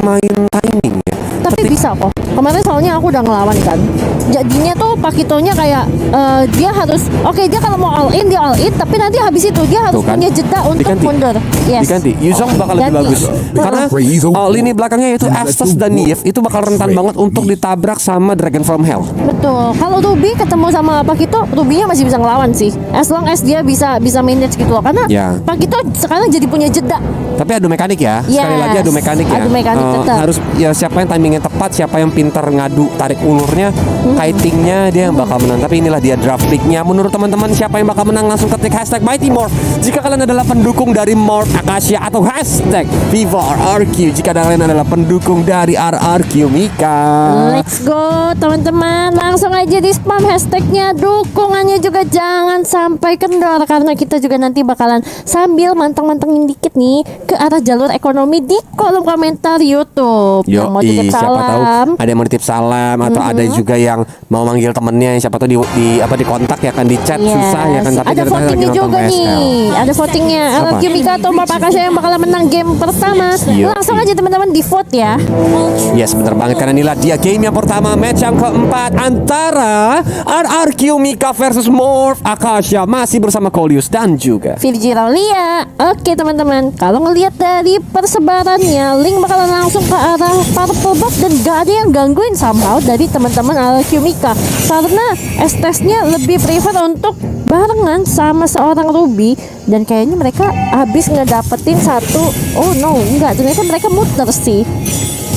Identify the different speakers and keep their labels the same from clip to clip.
Speaker 1: main timing ya.
Speaker 2: Tapi bisa kok. Kemarin soalnya aku udah ngelawan kan. Jadinya tuh Pakitonya kayak dia harus dia kalau mau all in dia all in, tapi nanti habis itu dia harus
Speaker 1: kan?
Speaker 2: punya jeda untuk
Speaker 1: Diganti.
Speaker 2: mundur. Yes.
Speaker 1: Diganti. Yuzong bakal lebih
Speaker 2: Ganti.
Speaker 1: bagus. Karena lini belakangnya itu Estes dan Nief itu bakal rentan banget untuk ditabrak sama Dragon from Hell.
Speaker 2: Betul. Kalau Ruby ketemu sama Pakito, Ruby-nya masih bisa ngelawan sih. As long as dia bisa manage gitu loh. Karena
Speaker 1: Ya.
Speaker 2: Pakito sekarang jadi punya jeda.
Speaker 1: Tapi adu mekanik ya. Sekali
Speaker 2: Yes.
Speaker 1: lagi adu mekanik ya.
Speaker 2: Adu mekanik tetap.
Speaker 1: Harus ya siapa yang timingnya tepat, siapa yang pintar ngadu tarik ulurnya, kitingnya dia yang bakal menang. Tapi inilah dia draft picknya. Menurut teman-teman siapa yang bakal menang, langsung ketik hashtag Mighty Morph jika kalian adalah pendukung dari Morph Akasia, atau hashtag Viva RRQ jika kalian adalah pendukung dari RRQ Mika.
Speaker 2: Let's go teman-teman. Langsung aja di spam hashtagnya. Dukungannya juga jangan sampai kendor, karena kita juga nanti bakalan sambil manteng-mantengin dikit nih ke arah jalur ekonomi di kolom komentar YouTube. Yang mau titip
Speaker 1: siapa tahu
Speaker 2: salam.
Speaker 1: ada yang mau titip salam atau ada juga yang mau manggil temennya, siapa tahu di kontak ya kan, di chat
Speaker 2: Yes.
Speaker 1: susah ya kan, tapi
Speaker 2: Ada
Speaker 1: kita lagi
Speaker 2: votingnya
Speaker 1: nonton
Speaker 2: juga
Speaker 1: PSL.
Speaker 2: nih. Ada votingnya.
Speaker 1: Apa?
Speaker 2: RRQ Mika atau Morph Akasia yang bakalan menang game pertama.
Speaker 1: Yo.
Speaker 2: Langsung aja teman-teman di vote ya.
Speaker 1: Yes, bener banget, karena inilah dia game yang pertama, match yang keempat antara RRQ Mika versus Morph Akasia, masih bersama Kolius dan juga
Speaker 2: Virgi Raulia. Oke teman-teman, kalau ngelihat dari persebarannya, link bakalan langsung ke arah Purple Buff dan gak ada yang gangguin somehow dari teman-teman RRQ Mika, karena Estesnya lebih prefer untuk barengan sama seorang Ruby, dan kayaknya mereka habis ngedapetin satu. Oh no, enggak, ternyata mereka muter sih.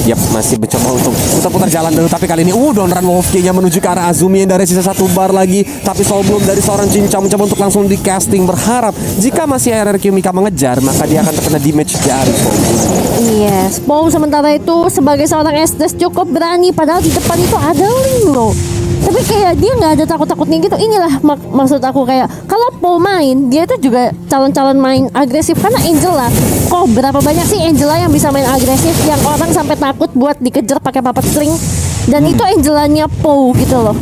Speaker 1: Yap, masih mencoba untuk putar-putar jalan dulu. Tapi kali ini Donran Wolfgang-nya menuju ke arah Azumi yang dari sisa satu bar lagi. Tapi soal belum dari seorang Cincau mencoba untuk langsung di casting, berharap jika masih RRQ Mika mengejar, maka dia akan terkena damage dari
Speaker 2: Yes, Pow sementara itu sebagai seorang Estes cukup berani, padahal di depan itu ada Ling loh. Tapi kayak dia nggak ada takut-takutnya gitu. Inilah maksud aku, kayak kalau Pow main, dia itu juga calon-calon main agresif. Karena Angela, kok berapa banyak sih Angela yang bisa main agresif, yang orang sampai takut buat dikejar pakai puppet string. Dan itu Angelanya Pow gitu loh.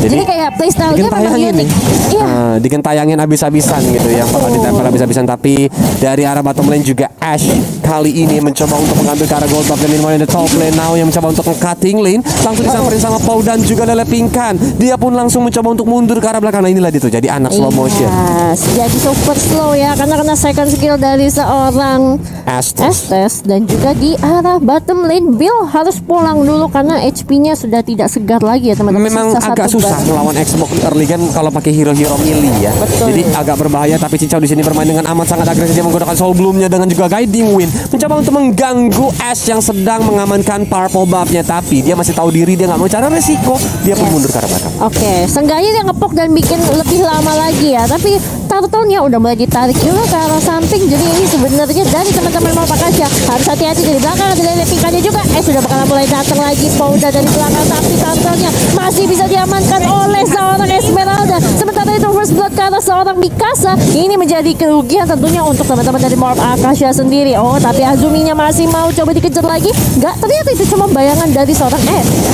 Speaker 2: Jadi kayak playstyle-nya memang unik. Iya.
Speaker 1: Digentayangin habis-habisan gitu, yang bakal ditempel habis-habisan. Tapi dari arah bottom lane juga Ash kali ini mencoba untuk mengambil ke arah gold buff, dan Minwell in the top lane now yang mencoba untuk cutting lane, langsung disamperin sama Pow dan juga Lele Pingkan. Dia pun langsung mencoba untuk mundur ke arah belakang. Nah inilah dia tuh, jadi anak slow motion.
Speaker 2: Yes, jadi super slow ya, karena kena second skill dari seorang
Speaker 1: Estes.
Speaker 2: Dan juga di arah bottom lane, Bill harus pulang dulu karena HP-nya sudah tidak segar lagi ya teman-teman.
Speaker 1: Memang
Speaker 2: Sisa
Speaker 1: agak
Speaker 2: satu
Speaker 1: susah
Speaker 2: bar.
Speaker 1: melawan Xbox early kan kalau pakai hero-hero melee ya.
Speaker 2: Betul.
Speaker 1: Jadi agak berbahaya, tapi Cincau di sini bermain dengan amat sangat agresif. Dia menggunakan soul bloom-nya dengan juga guiding wind, mencoba untuk mengganggu Ash yang sedang mengamankan purple buff-nya. Tapi dia masih tahu diri, dia nggak mau cara resiko. Dia pun mundur ke arah belakang.
Speaker 2: Oke, seenggaknya dia ngepok dan bikin lebih lama lagi ya. Tapi turtle-nya udah mulai ditarik juga ke arah samping. Jadi ini sebenarnya dari teman-teman Morph Akasia harus hati-hati dari belakang. Ada Lele Pingkannya juga. Sudah bakal mulai datang lagi Pouda dari belakang, tapi turtle-nya masih bisa diamankan oleh seorang Esmeralda. Sementara itu first blood ke arah seorang Mikasa. Ini menjadi kerugian tentunya untuk teman-teman dari Morph Akasia sendiri. Oh, tapi Azuminya masih mau coba dikejar lagi. Enggak, ternyata itu cuma bayangan dari seorang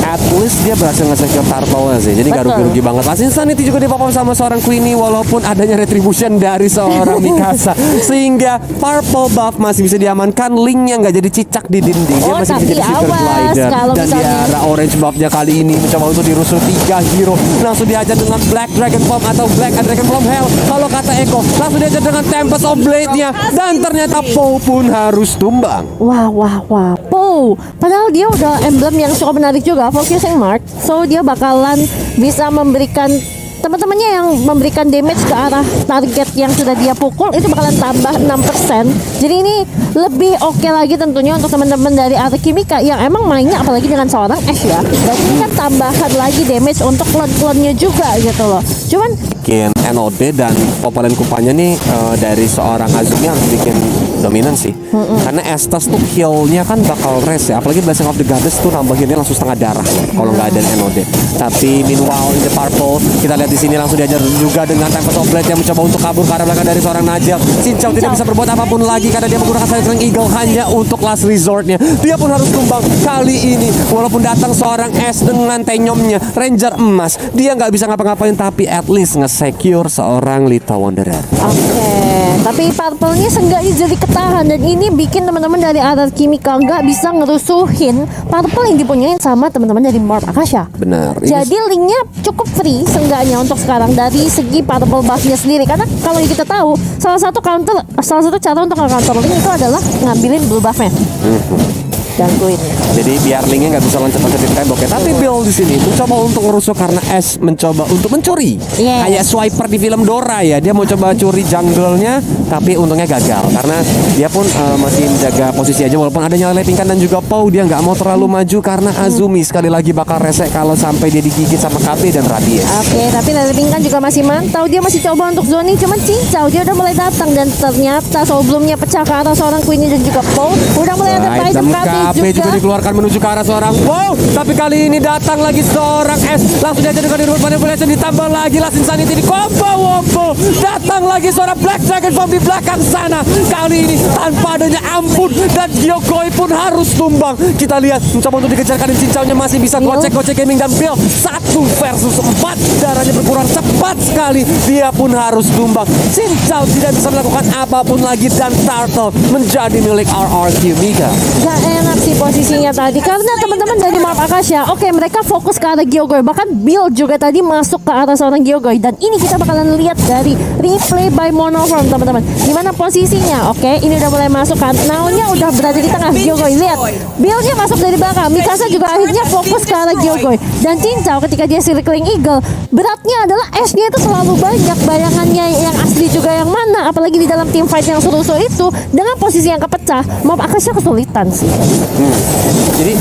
Speaker 1: At least dia berhasil nge-secure turtle-nya sih. Jadi gak
Speaker 2: Betul.
Speaker 1: rugi-rugi banget. Pas Insanity juga dipop-up sama seorang Queenie, walaupun adanya retribution dari seorang Mikasa, sehingga purple buff masih bisa diamankan. Linknya nggak jadi cicak di dinding. Dia
Speaker 2: Oh,
Speaker 1: masih bisa
Speaker 2: tapi
Speaker 1: jadi super
Speaker 2: awas
Speaker 1: glider.
Speaker 2: kalau
Speaker 1: Dan di
Speaker 2: misalnya-
Speaker 1: arah orange buff-nya kali ini mencoba untuk dirusuh 3 hero. Langsung dihajar dengan Black Dragon Bomb atau Black Dragon Bomb Hell. Kalau kata Eko, langsung dihajar dengan Tempest of Blade-nya. Dan ternyata Pow pun harus tumbang.
Speaker 2: Wah, Pow. Padahal dia udah emblem yang cukup menarik juga, Focusing Mark. So dia bakalan bisa memberikan teman-temannya yang memberikan damage ke arah target yang sudah dia pukul itu bakalan tambah 6%. Jadi ini lebih oke lagi tentunya untuk teman-teman dari RRQ Mika yang emang mainnya apalagi dengan seorang Ash ya. Dan ini kan tambahan lagi damage untuk klon-klonnya juga gitu loh. Cuman
Speaker 1: Bikin NOD dan Opolen Kupanya nih dari seorang Azumi harus bikin dominan sih. Karena Estes tuh kill-nya kan bakal rest ya. Apalagi Blessing of the Goddess tuh nambahinnya langsung setengah darah kalau nggak ada NOD. Tapi meanwhile in the purple, kita lihat di sini langsung diajar juga dengan Tempest of Blade yang mencoba untuk kabur ke arah belakang dari seorang Najel. Cincau tidak bisa berbuat apapun lagi karena dia menggunakan Silent Circling Eagle hanya untuk last resortnya. Dia pun harus tumbang kali ini. Walaupun datang seorang S dengan tenyomnya Ranger emas, dia nggak bisa ngapa-ngapain, tapi at least nge-secure seorang Little Wanderer.
Speaker 2: Oke, tapi purple-nya seenggaknya jadi ketahan. Dan ini bikin teman-teman dari Arar Kimika nggak bisa ngerusuhin purple yang dipunyain sama teman-teman dari Morph Akasha.
Speaker 1: Benar.
Speaker 2: Jadi linknya cukup free seenggaknya untuk sekarang dari segi purple buff-nya sendiri. Karena kalau yang kita tahu, salah satu cara untuk nge-counter link itu adalah ngambilin blue buff-nya. Gangguin.
Speaker 1: Jadi biar linknya nggak bisa loncat-loncat di tembok ya. Tapi Bill di sini mencoba untuk ngerusuh karena S mencoba untuk mencuri.
Speaker 2: Yes.
Speaker 1: Kayak swiper di film Dora ya. Dia mau coba curi jungle-nya, tapi untungnya gagal karena dia pun masih menjaga posisi aja walaupun adanya Lele Pingkan dan juga Pau. Dia nggak mau terlalu maju karena Azumi sekali lagi bakal resek kalau sampai dia digigit sama KB dan Rabies.
Speaker 2: Oke, tapi Lele Pingkan juga masih mantau. Dia masih coba untuk zoning, cuman cincau dia udah mulai datang. Dan ternyata sebelumnya pecah ke arah seorang Queenie dan juga Pau. Udah mulai ada fight
Speaker 1: KB juga dikeluarkan menuju ke arah seorang Wow. Tapi kali ini datang lagi seorang S. Langsung aja dengan reward manipulation, ditambah lagi Last Insanity di combo wombo. Datang lagi seorang Black Dragon Bomb di belakang sana. Kali ini tanpa adanya ampun, dan Gyokoi pun harus tumbang. Kita lihat mencoba untuk dikejar, kali cincaunya masih bisa gocek gaming, dan Bill 1 versus 4. Darahnya berkurang cepat sekali. Dia pun harus tumbang. Cincau tidak bisa melakukan apapun lagi, dan Turtle menjadi milik RRQ Mika.
Speaker 2: Gak enak sih posisinya tadi karena teman-teman dari Morph Akasha, oke, mereka fokus ke arah Gyokoi. Bahkan Bill juga tadi masuk ke arah seorang Gyokoi. Dan ini kita bakalan lihat dari replay by Monoform teman-teman, dimana posisinya. Oke, ini udah mulai masuk kan, Now-nya udah berada di tengah Gyokoi. Lihat, Bill-nya masuk dari belakang. Mikasa juga akhirnya fokus ke arah Gyokoi. Dan cincau ketika dia Circling Eagle, beratnya adalah S-nya itu selalu banyak. Bayangannya yang asli juga yang mana, apalagi di dalam team fight yang seru-seru itu. Dengan posisi yang kepecah, Morph Akasha kesulitan sih.
Speaker 1: Jadi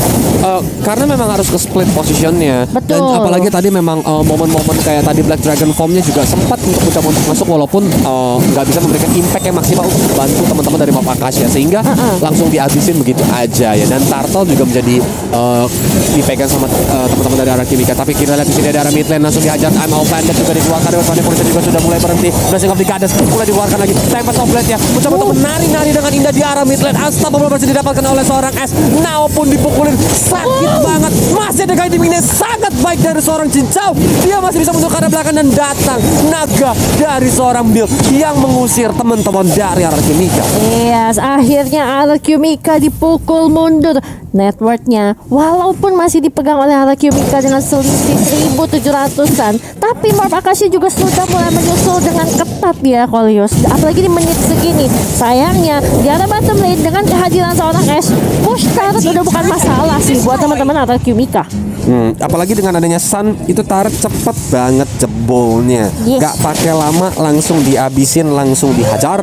Speaker 1: karena memang harus ke split positionnya.
Speaker 2: Betul.
Speaker 1: Dan apalagi tadi memang momen-momen kayak tadi Black Dragon Form-nya juga sempat untuk mencoba untuk masuk, walaupun nggak bisa memberikan impact yang maksimal untuk membantu teman-teman dari Morph Akasha, sehingga langsung dihabisin begitu aja ya. Dan Turtle juga menjadi dipegang sama teman-teman dari arah Kimika. Tapi kita lihat di sini ada arah mid lane langsung dihajar. I'm offended juga dikeluarkan. Manipulation juga sudah mulai berhenti. Blessing of the Goddess mulai dikeluarkan lagi. Tempest of Blade ya, mencoba untuk menari-nari dengan indah di arah mid lane. Unstoppable berhasil didapatkan oleh seorang S. Now pun dipukulin sakit banget. Masih ada guiding ini sangat baik dari seorang Cincau. Dia masih bisa muncul ke arah belakang, dan datang naga dari seorang Bill yang mengusir teman-teman dari RRQ Mika.
Speaker 2: Yes, akhirnya RRQ Mika dipukul mundur. Networknya walaupun masih dipegang oleh RRQ Mika dengan selisih 1.700-an, tapi Morph Akasha juga sudah mulai menyusul dengan ketat ya, Kolius. Apalagi di menit segini. Sayangnya di arah bottom lane dengan kehadiran seorang Ash, push turret udah bukan masalah sih buat teman-teman RRQ Mika.
Speaker 1: Apalagi dengan adanya Sun, itu turret cepet banget jebolnya.
Speaker 2: Yes.
Speaker 1: Gak pakai lama, langsung dihabisin, langsung dihajar.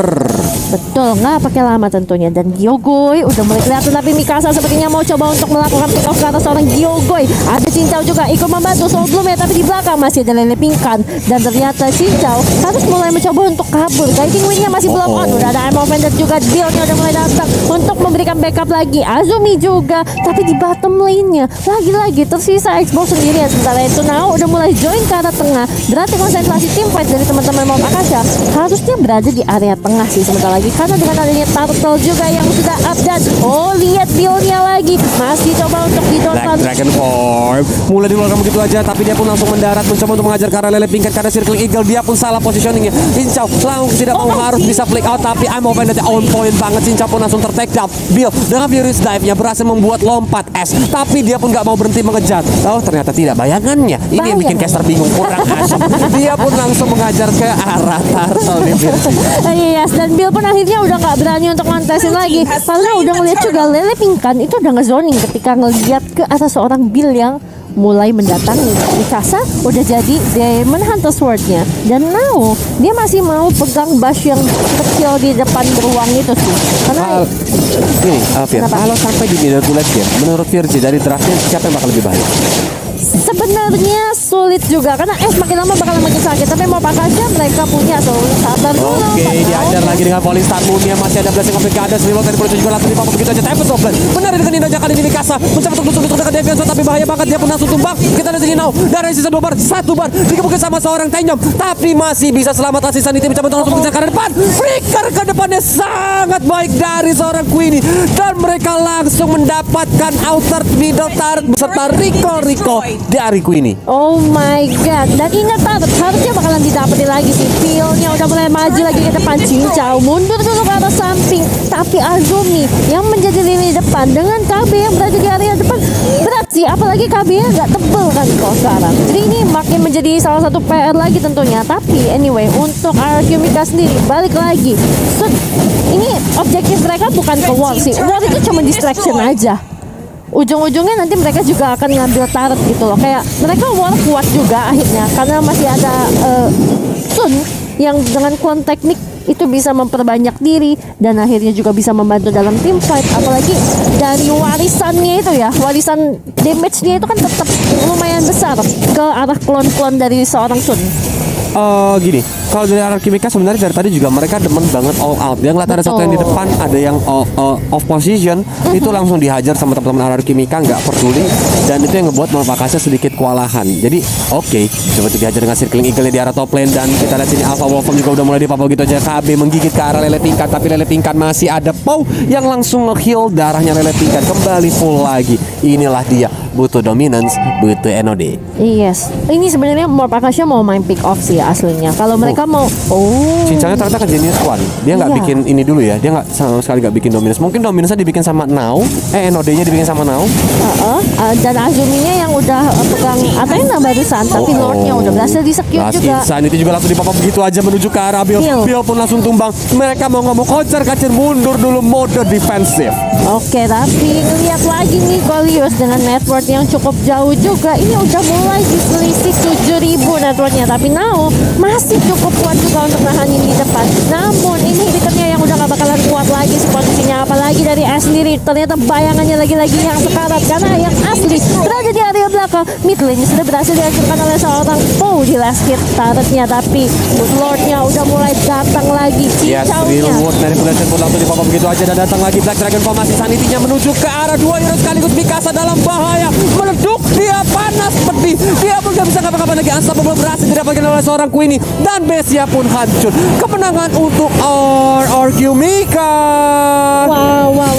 Speaker 2: Betul, nggak pakai lama tentunya. Dan Gyokoi udah mulai kelihatan, tapi Mikasa sepertinya mau coba untuk melakukan pick off ke atas seorang Gyokoi. Ada Cincau juga ikut membantu sebelumnya, tapi di belakang masih ada Lele Pingkan. Dan ternyata Cincau harus mulai mencoba untuk kabur. Guiding wing-nya masih belum on. Udah ada I'm offended juga, Bill-nya udah mulai datang untuk memberikan backup lagi. Azumi juga, tapi di bottom lane-nya lagi-lagi tersisa Xbox sendirian. Sementara itu Now udah mulai join ke arah tengah. Berarti konsentrasi tim fight dari teman-teman Morph Akasha harusnya berada di area tengah sih sebentar lagi, karena dengan adanya Turtle juga yang sudah up. Dan lihat Bill-nya lagi masih coba untuk didorkan.
Speaker 1: Black Dragon Form mulai dikeluarkan begitu aja, tapi dia pun langsung mendarat mencoba untuk mengajar ke arah Lele Pingkan karena Circling Eagle. Dia pun salah positioningnya. Cincau langsung tidak mau, harus bisa flick out, tapi I'm offended on point banget. Cincau pun langsung ter-take down. Bill dengan Furious Dive-nya berhasil membuat lompat S, tapi dia pun gak mau berhenti mengejar. Ternyata tidak, bayangannya ini yang bikin caster bingung, kurang asem. Dia pun langsung mengajar ke arah Turtle di
Speaker 2: Yes, dan Bill pun akhirnya udah gak berani untuk ngontesin lagi karena udah ngeliat juga Lele Pingkan itu udah ngezoning ketika ngeliat ke atas seorang Bill yang mulai mendatangi. Mikasa udah jadi Demon Hunter Sword-nya, dan Now dia masih mau pegang bash yang kecil di depan beruang itu sih. Karena
Speaker 1: ini Fir, kalau sampai di middle to late game, menurut Virgi dari draftnya siapa yang bakal lebih baik?
Speaker 2: sebenarnya sulit juga karena makin lama bakal makin sakit, tapi mau pakai aja mereka punya tuh sabar dulu.
Speaker 1: Oke, diajar lagi dengan Falling Star Moon-nya, masih ada Blessing of the Goddess, reload dari Polisi juga langsung dipapuk begitu aja. Tempest of Blade benar dengan indahnya kali ini Mikasa mencoba untuk tusuk dekat Devian, tapi bahaya banget, dia pun langsung tumbang. Kita lihat sini Now dari sisa 2 bar, 1 bar dikebukin sama seorang Tenyom, tapi masih bisa selamat. Asisten itu mencoba untuk langsung mengejar ke depan. Flicker ke depannya sangat baik dari seorang seorang Queenie, dan mereka langsung mendapatkan outer middle turret beserta Rico dari Queenie.
Speaker 2: Oh my god. Dan ingat harusnya bakalan didapetin lagi sih. Pionnya udah mulai maju lagi ke depan. Cincau mundur dulu ke arah samping. Tapi Azumi yang menjadi lini depan dengan KB yang berada di area depan, berat sih. Apalagi KB nya gak tebel kan kok sekarang. Jadi ini makin menjadi salah satu PR lagi tentunya. Tapi anyway, untuk RRQ Mika sendiri balik lagi. So, ini objektif mereka bukan ke war sih. War itu cuma distraction aja. Ujung-ujungnya nanti mereka juga akan ngambil turret gitu loh. Kayak mereka war kuat juga akhirnya karena masih ada Sun yang dengan klon teknik itu bisa memperbanyak diri dan akhirnya juga bisa membantu dalam team fight. Apalagi dari warisannya itu ya, warisan damage-nya itu kan tetap lumayan besar ke arah klon-klon dari seorang Sun.
Speaker 1: Gini, kalau dari RRQ Mika sebenarnya dari tadi juga mereka demen banget all out. Dia ngeliat ada satu yang di depan, ada yang off position, itu langsung dihajar sama teman-teman RRQ Mika, nggak peduli. Dan itu yang ngebuat Malphakasha sedikit kewalahan. Jadi oke, seperti dihajar dengan circling eagle di arah top lane, dan kita lihat sini Alpha Wolfram juga udah mulai dipapau gitu aja. KB menggigit ke arah Lele Tingkat, tapi Lele Tingkat masih ada Pow yang langsung nge-heal darahnya Lele Tingkat kembali full lagi. Inilah dia, butuh dominance, butuh NOD.
Speaker 2: Yes, ini sebenarnya Malphakasha mau main pick off sih aslinya. Kalau mereka mau,
Speaker 1: Cincangnya ternyata ke Genius One. Dia nggak
Speaker 2: Iya.
Speaker 1: bikin ini dulu ya. Dia nggak sama sekali nggak bikin dominance. Mungkin dominance-nya dibikin sama Now. NOD-nya dibikin sama Now.
Speaker 2: dan Azuminya yang udah pegang Athena barusan, tapi Lordnya udah berhasil di-secure
Speaker 1: Last
Speaker 2: juga.
Speaker 1: Insanity juga langsung dipapap begitu aja menuju ke arah Bill.
Speaker 2: Bill.
Speaker 1: Bill pun langsung tumbang. Mereka mau ngomong kocar-kacir, mundur dulu mode defensif.
Speaker 2: Oke, tapi ngeliat lagi nih Golius dengan network yang cukup jauh juga. Ini udah mulai diselisih 7.000 networknya, tapi Now masih cukup kuat juga untuk nahanin di depan. Namun ini hitternya yang udah gak bakalan kuat lagi sih posisinya, apalagi dari S sendiri. Ternyata bayangannya lagi-lagi yang sekarat karena yang asli berada di area belakang. Mid lane sudah berhasil dihancurkan oleh seorang Pow di last hit turretnya, tapi Lordnya udah mulai datang lagi.
Speaker 1: Yes,
Speaker 2: Cincaunya.
Speaker 1: Realwood manipulation pun langsung dipapap begitu aja, dan datang lagi Black Dragon formasi Sanity-nya menuju ke arah dua hero sekaligus. Mikasa dalam bahaya, meleduk, dia panas pedih, dia pun gak bisa ngapa-ngapain lagi. Unstoppable berhasil didapatkan oleh seorang Queenie, dan base-nya pun hancur. Kemenangan untuk RRQ Mika.
Speaker 2: Wow,